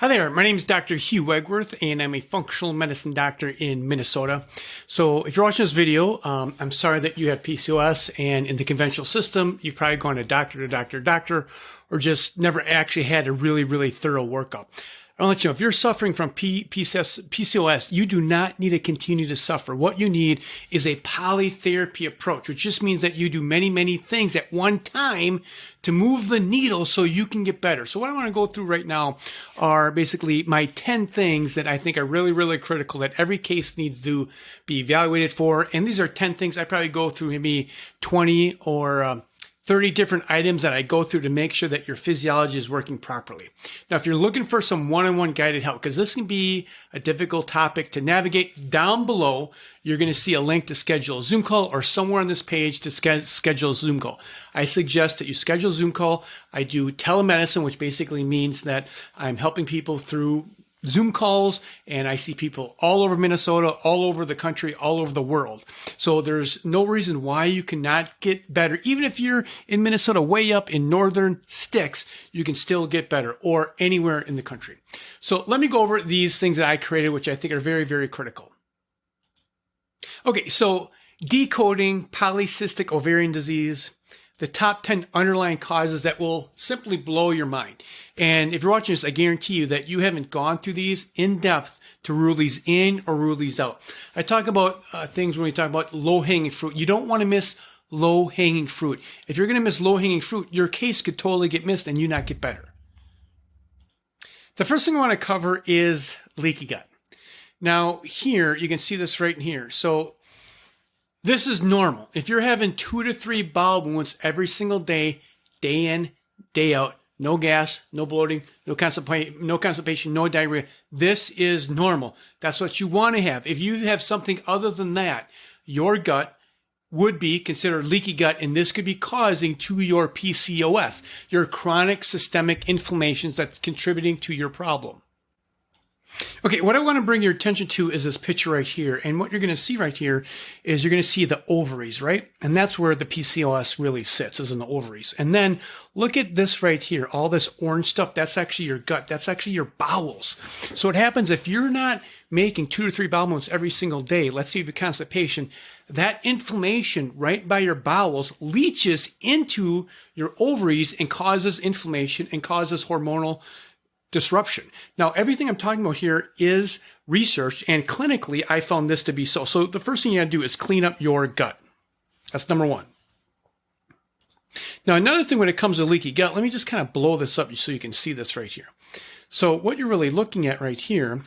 Hi there, my name is Dr. Hugh Wegworth, and I'm a functional medicine doctor in Minnesota. So if you're watching this video, I'm sorry that you have PCOS, and in the conventional system, you've probably gone to doctor, or just never actually had a really thorough workup. I'll let you know, if you're suffering from PCOS, you do not need to continue to suffer. What you need is a polytherapy approach, which just means that you do many things at one time to move the needle so you can get better. So what I want to go through right now are basically my 10 things that I think are really critical that every case needs to be evaluated for. And these are 10 things I probably go through maybe 20 or 30 different items that I go through to make sure that your physiology is working properly. Now, if you're looking for some one-on-one guided help, because this can be a difficult topic to navigate, down below, you're going to see a link to schedule a Zoom call or somewhere on this page to schedule a Zoom call. I suggest that you schedule a Zoom call. I do telemedicine, which basically means that I'm helping people through Zoom calls, and I see people all over Minnesota, all over the country, all over the world. So there's no reason why you cannot get better. Even if you're in Minnesota, way up in northern sticks, you can still get better, or anywhere in the country. So let me go over these things that I created, which I think are very critical. Okay, so decoding polycystic ovarian disease, the top 10 underlying causes that will simply blow your mind. And if you're watching this, I guarantee you that you haven't gone through these in depth to rule these in or rule these out. I talk about things when we talk about low-hanging fruit. You don't want to miss low-hanging fruit. If you're going to miss low-hanging fruit, your case could totally get missed and you not get better. The first thing I want to cover is leaky gut. Now here, you can see this right in here. So this is normal. If you're having 2 to 3 bowel movements every single day, day in, day out, no gas, no bloating, no constipation, no diarrhea, this is normal. That's what you want to have. If you have something other than that, your gut would be considered leaky gut, and this could be causing to your PCOS, your chronic systemic inflammations that's contributing to your problem. Okay, what I want to bring your attention to is this picture right here. And what you're going to see right here is you're going to see the ovaries, right? And that's where the PCOS really sits, is in the ovaries. And then look at this right here, all this orange stuff, that's actually your gut. That's actually your bowels. So what happens if you're not making 2 to 3 bowel movements every single day, let's say you have constipation, that inflammation right by your bowels leaches into your ovaries and causes inflammation and causes hormonal disruption. Now, everything I'm talking about here is researched, and clinically, I found this to be so. So the first thing you gotta do is clean up your gut. That's number one. Now, another thing when it comes to leaky gut, let me just kind of blow this up so you can see this right here. So what you're really looking at right here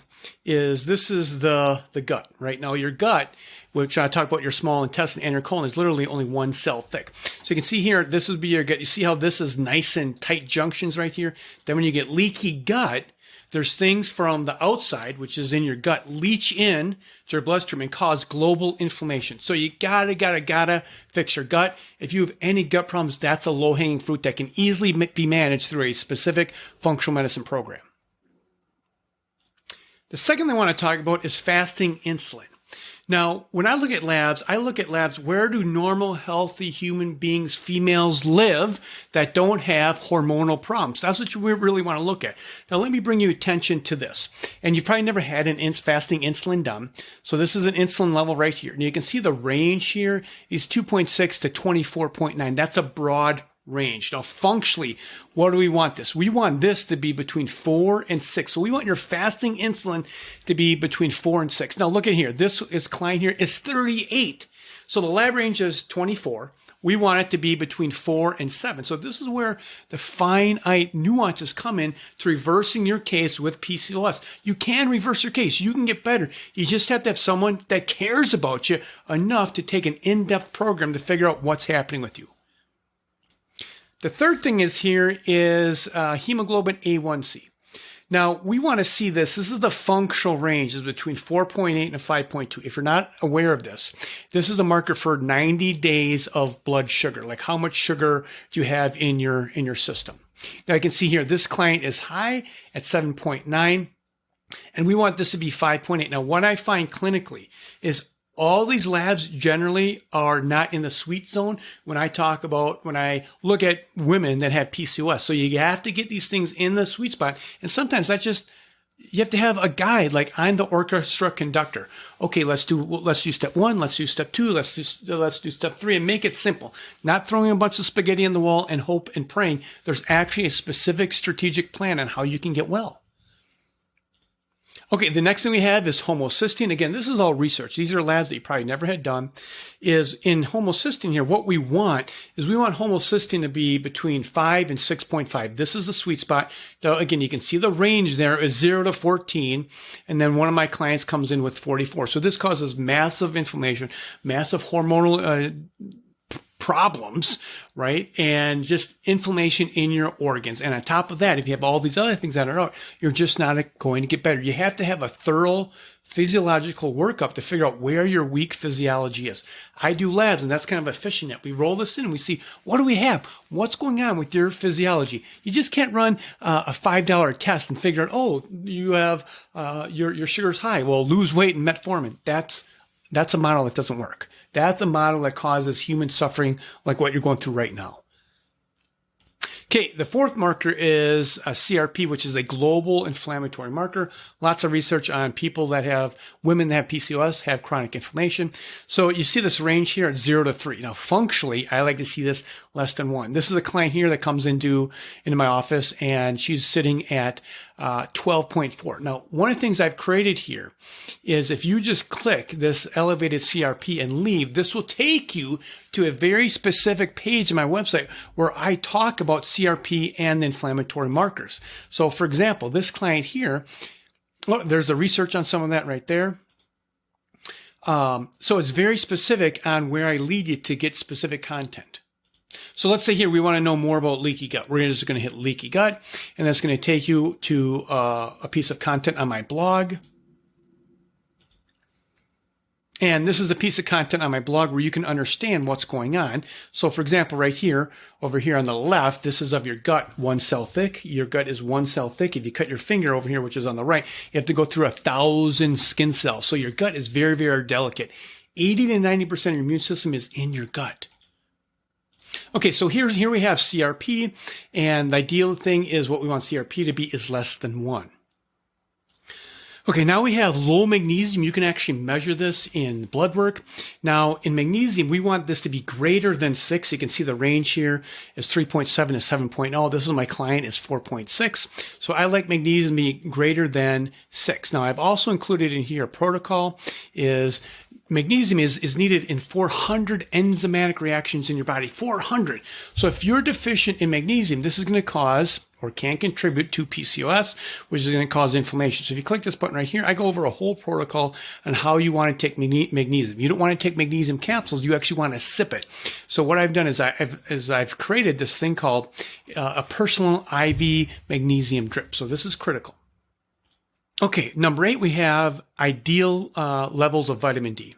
is this is the gut, right? Now, your gut, which I talk about your small intestine and your colon, is literally only 1 cell thick. So you can see here, this would be your gut. You see how this is nice and tight junctions right here? Then when you get leaky gut, there's things from the outside, which is in your gut, leach in to your bloodstream and cause global inflammation. So you gotta fix your gut. If you have any gut problems, that's a low-hanging fruit that can easily be managed through a specific functional medicine program. The second thing I want to talk about is fasting insulin. Now, when I look at labs, where do normal, healthy human beings, females, live that don't have hormonal problems? That's what you really want to look at. Now, let me bring you attention to this. And you've probably never had an fasting insulin done. So this is an insulin level right here. And you can see the range here is 2.6 to 24.9. That's a broad range. Now, functionally, what do we want this? We want this to be between 4 and 6. So we want your fasting insulin to be between 4 and 6. Now, look at here. This client here is 38. So the lab range is 24. We want it to be between 4 and 7. So this is where the finite nuances come in to reversing your case with PCOS. You can reverse your case. You can get better. You just have to have someone that cares about you enough to take an in-depth program to figure out what's happening with you. The third thing is here is hemoglobin A1C. Now, we want to see this. This is the functional range, is between 4.8 and 5.2. If you're not aware of this, this is a marker for 90 days of blood sugar, like how much sugar do you have in your system. Now, you can see here, this client is high at 7.9, and we want this to be 5.8. Now, what I find clinically is all these labs generally are not in the sweet zone when I look at women that have PCOS. So you have to get these things in the sweet spot. And sometimes that just You have to have a guide, like I'm the orchestra conductor. Okay, let's do step one, let's do step two, let's do step three, and make it simple. Not throwing a bunch of spaghetti on the wall and hope and praying. There's actually a specific strategic plan on how you can get well. Okay, the next thing we have is homocysteine. Again, this is all research. These are labs that you probably never had done. Is in homocysteine here, what we want is we want homocysteine to be between 5 and 6.5. This is the sweet spot. Now, again, you can see the range there is 0 to 14. And then one of my clients comes in with 44. So this causes massive inflammation, massive hormonal problems, right? And just inflammation in your organs. And on top of that, if you have all these other things that are out, you're just not going to get better. You have to have a thorough physiological workup to figure out where your weak physiology is. I do labs, and that's kind of a fishing net. We roll this in and we see, what do we have? What's going on with your physiology? You just can't run a $5 test and figure out, oh, you have your sugar's high. Well, lose weight and metformin. That's a model that doesn't work. That's a model that causes human suffering like what you're going through right now. Okay, the fourth marker is a CRP, which is a global inflammatory marker. Lots of research on women that have PCOS, have chronic inflammation. So you see this range here at 0 to 3. Now, functionally, I like to see this less than 1. This is a client here that comes into my office, and she's sitting at 12.4. Now, one of the things I've created here is if you just click this elevated CRP and leave, this will take you to a very specific page on my website where I talk about CRP and the inflammatory markers. So, for example, this client here, there's the research on some of that right there. So it's very specific on where I lead you to get specific content. So let's say here we want to know more about leaky gut. We're just going to hit leaky gut, and that's going to take you to a piece of content on my blog. And this is a piece of content on my blog where you can understand what's going on. So for example, right here, over here on the left, this is of your gut, 1 cell thick. Your gut is 1 cell thick. If you cut your finger over here, which is on the right, you have to go through 1,000 skin cells. So your gut is very, very delicate. 80 to 90% of your immune system is in your gut. Okay, so here we have CRP, and the ideal thing is what we want CRP to be is less than 1. Okay, now we have low magnesium. You can actually measure this in blood work. Now, in magnesium, we want this to be greater than 6. You can see the range here is 3.7 to 7.0. This is my client, it's 4.6. So I like magnesium to be greater than 6. Now, I've also included in here a protocol is magnesium is needed in 400 enzymatic reactions in your body, 400. So if you're deficient in magnesium, this is going to cause or can contribute to PCOS, which is going to cause inflammation. So if you click this button right here, I go over a whole protocol on how you want to take magnesium. You don't want to take magnesium capsules. You actually want to sip it. So what I've done is I've created this thing called a personal IV magnesium drip. So this is critical. Okay, number 8, we have ideal levels of vitamin D.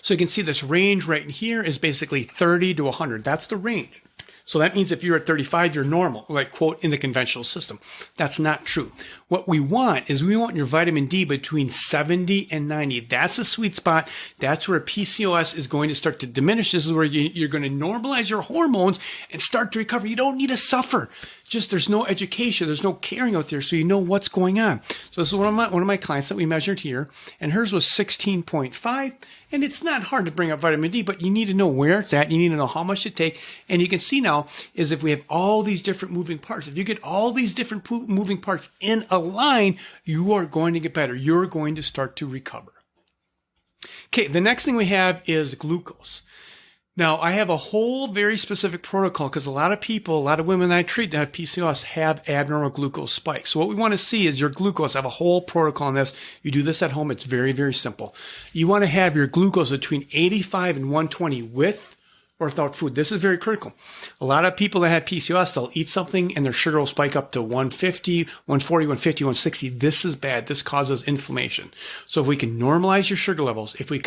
So you can see this range right here is basically 30 to 100. That's the range. So that means if you're at 35, you're normal, like quote, in the conventional system. That's not true. What we want is we want your vitamin D between 70 and 90. That's the sweet spot. That's where PCOS is going to start to diminish. This is where you're going to normalize your hormones and start to recover. You don't need to suffer. Just there's no education, there's no caring out there, so you know what's going on. So this is one of my clients that we measured here, and hers was 16.5, and it's not hard to bring up vitamin D, but you need to know where it's at, you need to know how much to take, and you can see now is if we have all these different moving parts, if you get all these different moving parts in a line, you are going to get better. You're going to start to recover. Okay, the next thing we have is glucose. Now, I have a whole very specific protocol because a lot of women that I treat that have PCOS have abnormal glucose spikes. So what we want to see is your glucose. I have a whole protocol on this. You do this at home. It's very, very simple. You want to have your glucose between 85 and 120 with or without food. This is very critical. A lot of people that have PCOS, they'll eat something and their sugar will spike up to 150, 140, 150, 160. This is bad. This causes inflammation. So if we can normalize your sugar levels, if you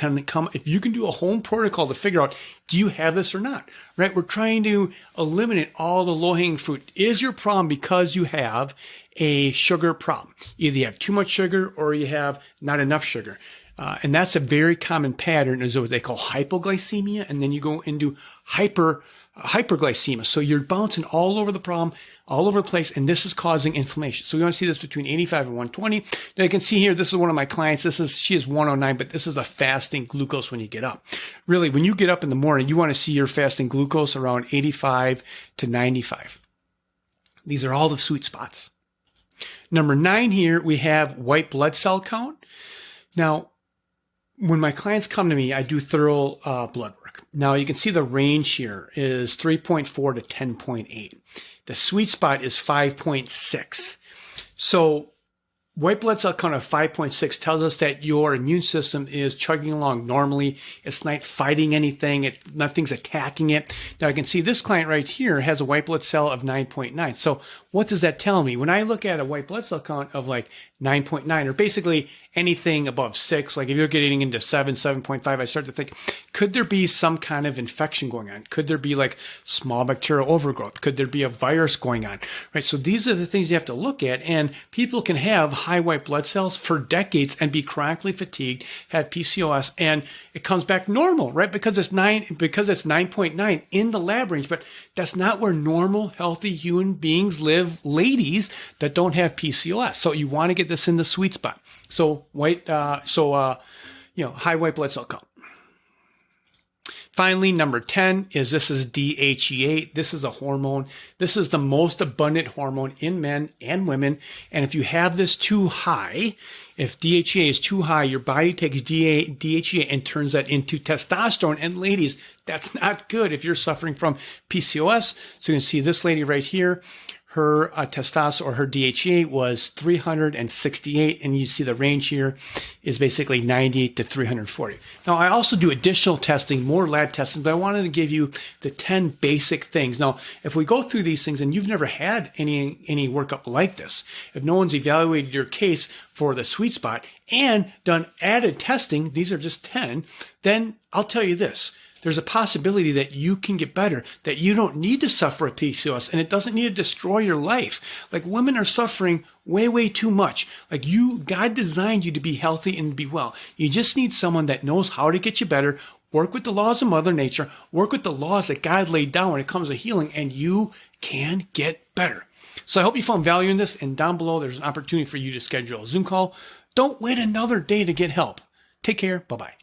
can do a home protocol to figure out, do you have this or not, right? We're trying to eliminate all the low-hanging fruit. Is your problem because you have a sugar problem? Either you have too much sugar or you have not enough sugar. And that's a very common pattern is what they call hypoglycemia. And then you go into hyperglycemia. So you're bouncing all over the problem. all over the place, and this is causing inflammation. So we want to see this between 85 and 120. Now you can see here, this is one of my clients. She is 109, but this is a fasting glucose when you get up. Really, when you get up in the morning, you want to see your fasting glucose around 85 to 95. These are all the sweet spots. Number 9 here, we have white blood cell count. Now, when my clients come to me, I do thorough blood work. Now, you can see the range here is 3.4 to 10.8. The sweet spot is 5.6. So white blood cell count of 5.6 tells us that your immune system is chugging along normally. It's not fighting anything. Nothing's attacking it. Now, you can see this client right here has a white blood cell of 9.9. So what does that tell me? When I look at a white blood cell count of like 9.9, or basically anything above 6, like if you're getting into 7, 7.5, I start to think, could there be some kind of infection going on? Could there be like small bacterial overgrowth? Could there be a virus going on? Right? So these are the things you have to look at, and people can have high white blood cells for decades and be chronically fatigued, have PCOS, and it comes back normal, right? Because it's 9.9 in the lab range, but that's not where normal, healthy human beings live, ladies that don't have PCOS. So you want to get this in the sweet spot. So high white blood cell count. Finally, number 10 is DHEA. This is a hormone. This is the most abundant hormone in men and women. And if you have this too high, if DHEA is too high, your body takes DHEA and turns that into testosterone. And ladies, that's not good if you're suffering from PCOS. So you can see this lady right here. Her testosterone, or her DHEA, was 368, and you see the range here is basically 98 to 340. Now, I also do additional testing, more lab testing, but I wanted to give you the 10 basic things. Now, if we go through these things and you've never had any workup like this, if no one's evaluated your case for the sweet spot and done added testing, these are just 10, then I'll tell you this. There's a possibility that you can get better, that you don't need to suffer a PCOS, and it doesn't need to destroy your life. Like, women are suffering way, way too much. Like, God designed you to be healthy and be well. You just need someone that knows how to get you better, work with the laws of Mother Nature, work with the laws that God laid down when it comes to healing, and you can get better. So I hope you found value in this, and down below there's an opportunity for you to schedule a Zoom call. Don't wait another day to get help. Take care. Bye-bye.